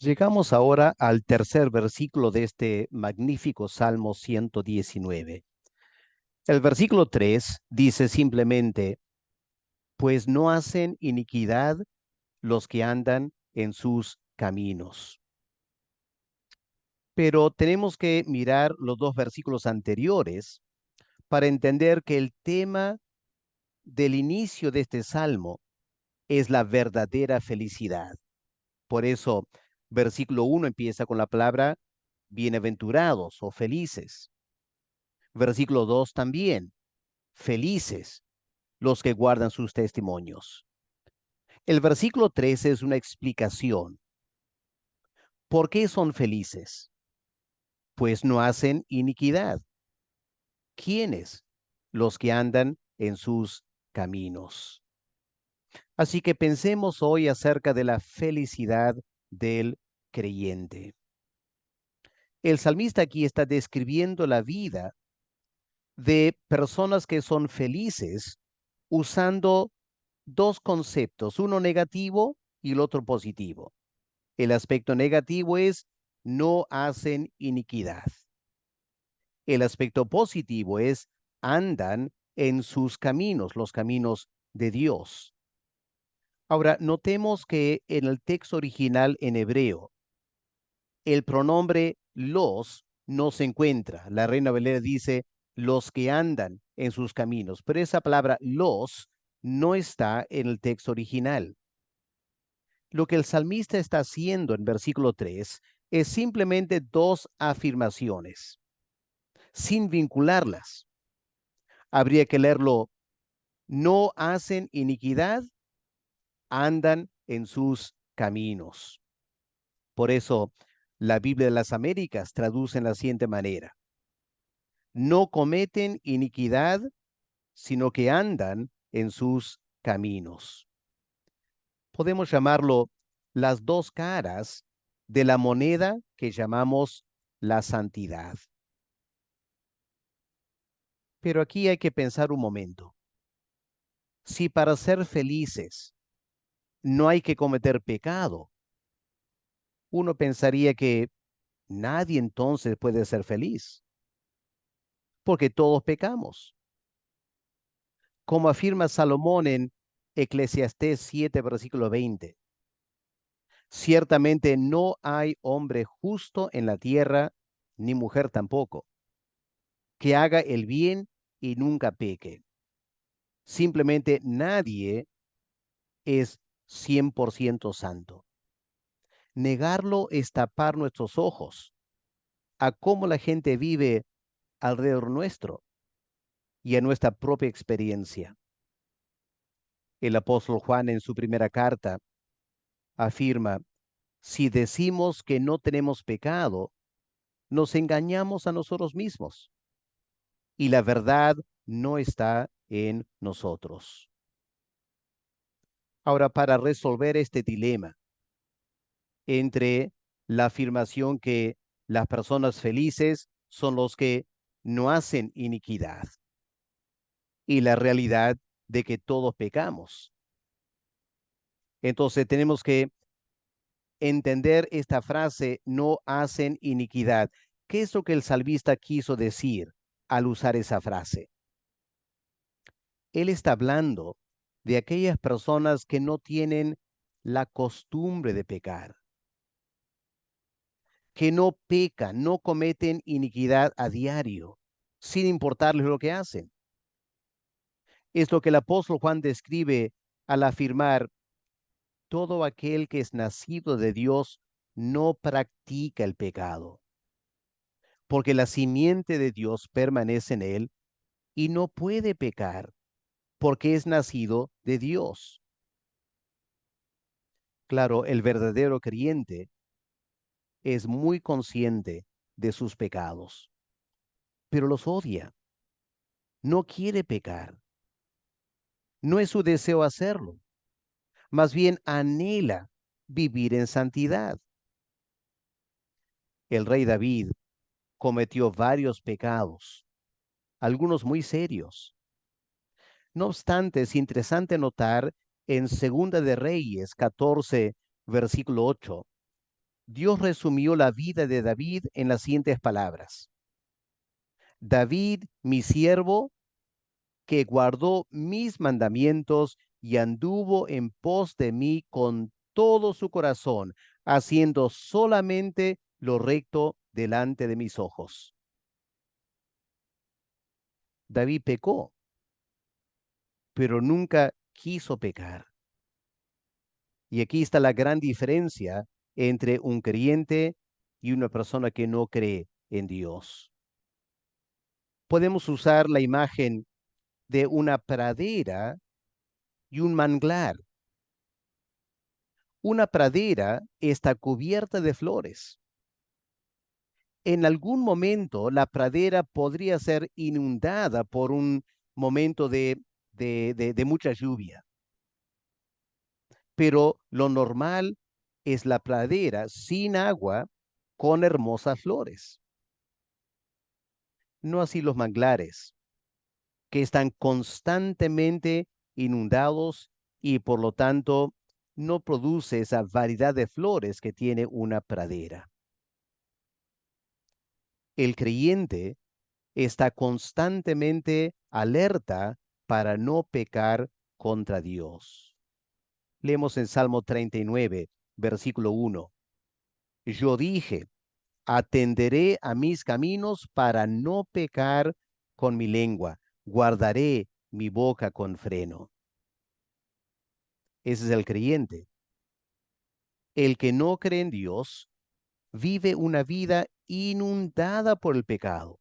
Llegamos ahora al tercer versículo de este magnífico Salmo 119. El versículo 3 dice simplemente, pues no hacen iniquidad los que andan en sus caminos. Pero tenemos que mirar los dos versículos anteriores para entender que el tema del inicio de este salmo es la verdadera felicidad. Por eso, versículo 1 empieza con la palabra bienaventurados o felices. Versículo 2 también, felices los que guardan sus testimonios. El versículo 3 es una explicación. ¿Por qué son felices? Pues no hacen iniquidad. ¿Quiénes? Los que andan en sus caminos. Así que pensemos hoy acerca de la felicidad del creyente. El salmista aquí está describiendo la vida de personas que son felices usando dos conceptos, uno negativo y el otro positivo. El aspecto negativo es no hacen iniquidad. El aspecto positivo es andan en sus caminos, los caminos de Dios. Ahora, notemos que en el texto original en hebreo, el pronombre los no se encuentra. La Reina Valera dice los que andan en sus caminos, pero esa palabra los no está en el texto original. Lo que el salmista está haciendo en versículo 3 es simplemente dos afirmaciones, sin vincularlas. Habría que leerlo, no hacen iniquidad, andan en sus caminos. Por eso, la Biblia de las Américas traduce en la siguiente manera, no cometen iniquidad, sino que andan en sus caminos. Podemos llamarlo las dos caras de la moneda que llamamos la santidad. Pero aquí hay que pensar un momento. Si para ser felices no hay que cometer pecado, uno pensaría que nadie entonces puede ser feliz, porque todos pecamos. Como afirma Salomón en Eclesiastés 7, versículo 20, ciertamente no hay hombre justo en la tierra, ni mujer tampoco, que haga el bien y nunca peque. Simplemente nadie es 100% santo. Negarlo es tapar nuestros ojos a cómo la gente vive alrededor nuestro y a nuestra propia experiencia. El apóstol Juan en su primera carta afirma, si decimos que no tenemos pecado, nos engañamos a nosotros mismos y la verdad no está en nosotros. Ahora, para resolver este dilema entre la afirmación que las personas felices son los que no hacen iniquidad y la realidad de que todos pecamos. Entonces tenemos que entender esta frase, no hacen iniquidad. ¿Qué es lo que el salmista quiso decir al usar esa frase? Él está hablando de aquellas personas que no tienen la costumbre de pecar, que no pecan, no cometen iniquidad a diario, sin importarles lo que hacen. Es lo que el apóstol Juan describe al afirmar, todo aquel que es nacido de Dios no practica el pecado, porque la simiente de Dios permanece en él y no puede pecar, porque es nacido de Dios. Claro, el verdadero creyente es muy consciente de sus pecados, pero los odia, no quiere pecar, no es su deseo hacerlo, más bien anhela vivir en santidad. El rey David cometió varios pecados, algunos muy serios. No obstante, es interesante notar en Segunda de Reyes 14, versículo 8, Dios resumió la vida de David en las siguientes palabras. David, mi siervo, que guardó mis mandamientos y anduvo en pos de mí con todo su corazón, haciendo solamente lo recto delante de mis ojos. David pecó, pero nunca quiso pecar. Y aquí está la gran diferencia entre un creyente y una persona que no cree en Dios. Podemos usar la imagen de una pradera y un manglar. Una pradera está cubierta de flores. En algún momento la pradera podría ser inundada por un momento de mucha lluvia, pero lo normal es la pradera sin agua con hermosas flores. No así los manglares, que están constantemente inundados y por lo tanto no produce esa variedad de flores que tiene una pradera. El creyente está constantemente alerta para no pecar contra Dios. Leemos en Salmo 39, versículo 1. Yo dije, atenderé a mis caminos para no pecar con mi lengua, guardaré mi boca con freno. Ese es el creyente. El que no cree en Dios vive una vida inundada por el pecado.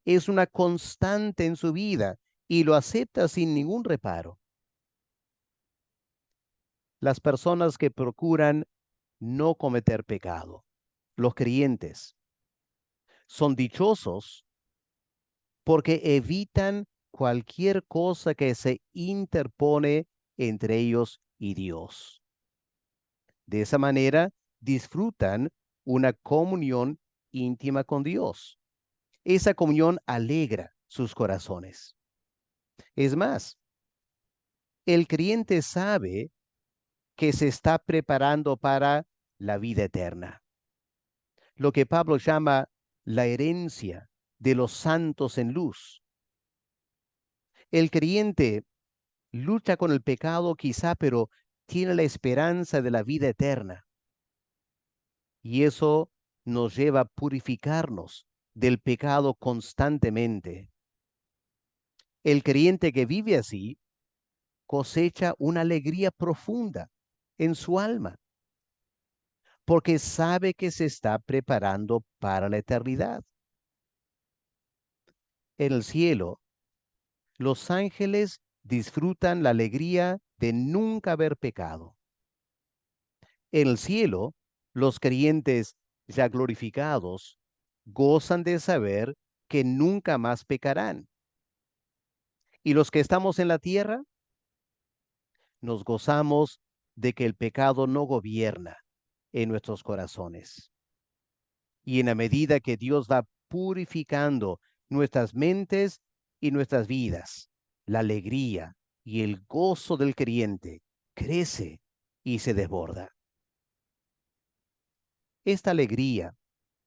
Es una constante en su vida y lo acepta sin ningún reparo. Las personas que procuran no cometer pecado, los creyentes, son dichosos porque evitan cualquier cosa que se interpone entre ellos y Dios. De esa manera, disfrutan una comunión íntima con Dios. Esa comunión alegra sus corazones. Es más, el creyente sabe que se está preparando para la vida eterna, lo que Pablo llama la herencia de los santos en luz. El creyente lucha con el pecado quizá, pero tiene la esperanza de la vida eterna. Y eso nos lleva a purificarnos del pecado constantemente. El creyente que vive así cosecha una alegría profunda en su alma, porque sabe que se está preparando para la eternidad. En el cielo, los ángeles disfrutan la alegría de nunca haber pecado. En el cielo, los creyentes ya glorificados gozan de saber que nunca más pecarán. Y los que estamos en la tierra, nos gozamos de que el pecado no gobierna en nuestros corazones. Y en la medida que Dios va purificando nuestras mentes y nuestras vidas, la alegría y el gozo del creyente crece y se desborda. Esta alegría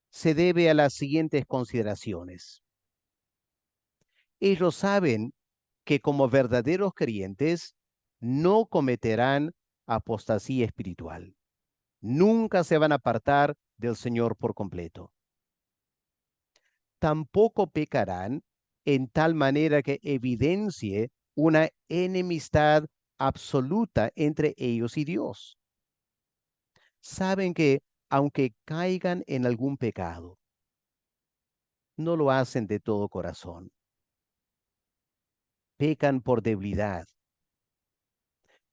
se debe a las siguientes consideraciones. Ellos saben que como verdaderos creyentes no cometerán apostasía espiritual. Nunca se van a apartar del Señor por completo. Tampoco pecarán en tal manera que evidencie una enemistad absoluta entre ellos y Dios. Saben que aunque caigan en algún pecado, no lo hacen de todo corazón. Pecan por debilidad,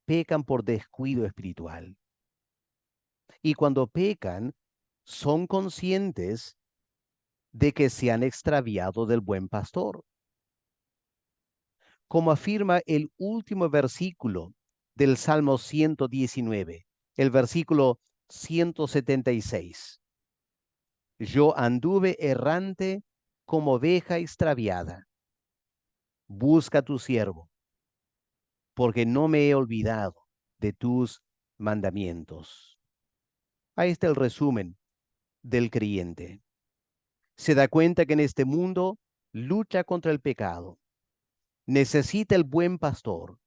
pecan por descuido espiritual. Y cuando pecan, son conscientes de que se han extraviado del buen pastor. Como afirma el último versículo del Salmo 119, el versículo 176. Yo anduve errante como oveja extraviada. Busca a tu siervo, porque no me he olvidado de tus mandamientos. Ahí está el resumen del creyente. Se da cuenta que en este mundo lucha contra el pecado, necesita el buen pastor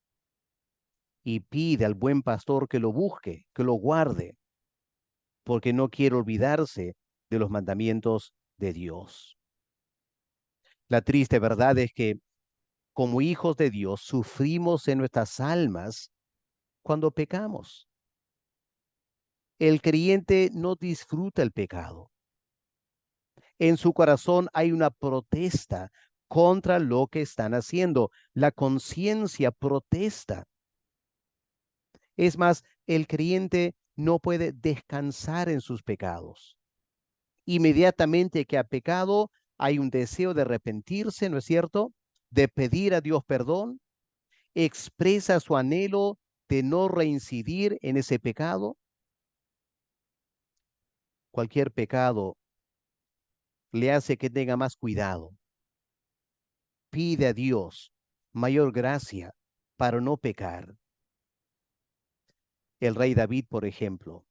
y pide al buen pastor que lo busque, que lo guarde, porque no quiere olvidarse de los mandamientos de Dios. La triste verdad es que como hijos de Dios sufrimos en nuestras almas cuando pecamos. El creyente no disfruta el pecado. En su corazón hay una protesta contra lo que están haciendo. La conciencia protesta. Es más, el creyente no puede descansar en sus pecados. Inmediatamente que ha pecado, hay un deseo de arrepentirse, ¿no es cierto? De pedir a Dios perdón, expresa su anhelo de no reincidir en ese pecado. Cualquier pecado le hace que tenga más cuidado. Pide a Dios mayor gracia para no pecar. El rey David, por ejemplo,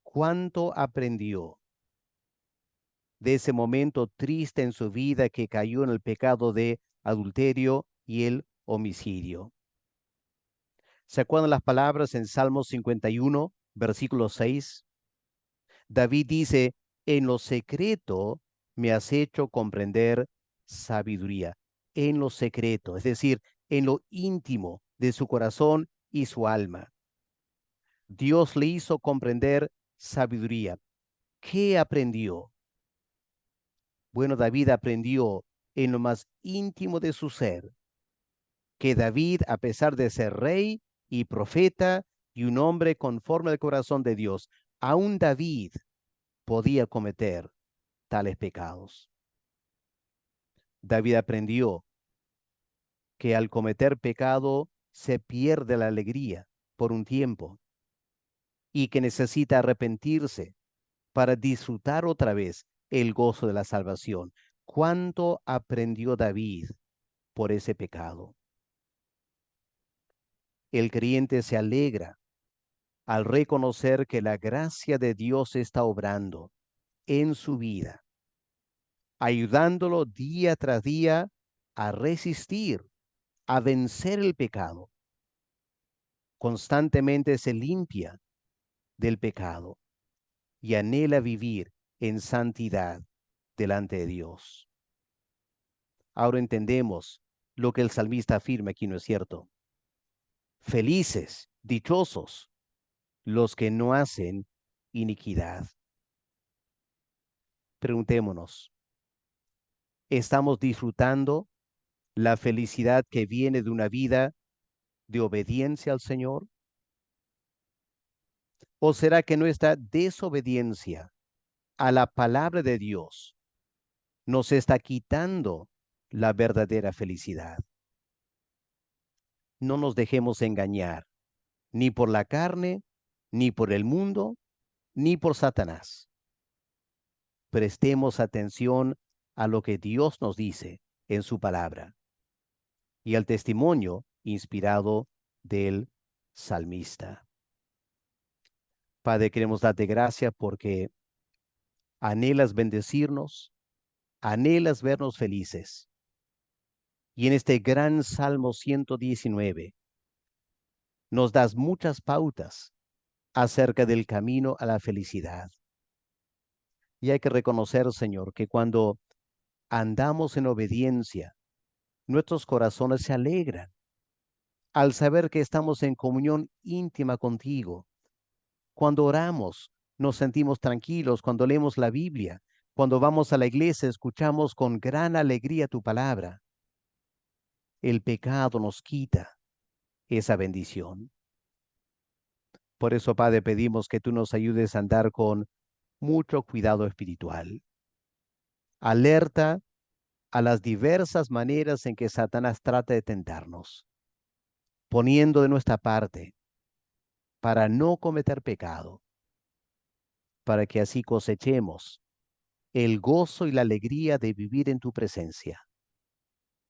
¿cuánto aprendió de ese momento triste en su vida que cayó en el pecado de adulterio y el homicidio? ¿Se acuerdan las palabras en Salmo 51, versículo 6? David dice, en lo secreto me has hecho comprender sabiduría. En lo secreto, es decir, en lo íntimo de su corazón y su alma. Dios le hizo comprender sabiduría. ¿Qué aprendió? Bueno, David aprendió en lo más íntimo de su ser que David, a pesar de ser rey y profeta y un hombre conforme al corazón de Dios, aún David podía cometer tales pecados. David aprendió que al cometer pecado se pierde la alegría por un tiempo y que necesita arrepentirse para disfrutar otra vez el gozo de la salvación. ¿Cuánto aprendió David por ese pecado? El creyente se alegra al reconocer que la gracia de Dios está obrando en su vida, ayudándolo día tras día a resistir, a vencer el pecado. Constantemente se limpia del pecado y anhela vivir en santidad delante de Dios. Ahora entendemos lo que el salmista afirma aquí, ¿no es cierto? Felices, dichosos, los que no hacen iniquidad. Preguntémonos, ¿estamos disfrutando la felicidad que viene de una vida de obediencia al Señor? ¿O será que nuestra desobediencia a la palabra de Dios nos está quitando la verdadera felicidad? No nos dejemos engañar, ni por la carne, ni por el mundo, ni por Satanás. Prestemos atención a lo que Dios nos dice en su palabra y al testimonio inspirado del salmista. Padre, queremos darte gracias porque anhelas bendecirnos, anhelas vernos felices. Y en este gran Salmo 119 nos das muchas pautas acerca del camino a la felicidad. Y hay que reconocer, Señor, que cuando andamos en obediencia, nuestros corazones se alegran al saber que estamos en comunión íntima contigo. Cuando oramos, nos sentimos tranquilos. Cuando leemos la Biblia, cuando vamos a la iglesia, escuchamos con gran alegría tu palabra. El pecado nos quita esa bendición. Por eso, Padre, pedimos que tú nos ayudes a andar con mucho cuidado espiritual, alerta a las diversas maneras en que Satanás trata de tentarnos, poniendo de nuestra parte para no cometer pecado, para que así cosechemos el gozo y la alegría de vivir en tu presencia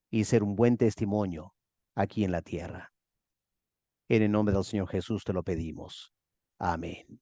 y ser un buen testimonio aquí en la tierra. En el nombre del Señor Jesús te lo pedimos. Amén.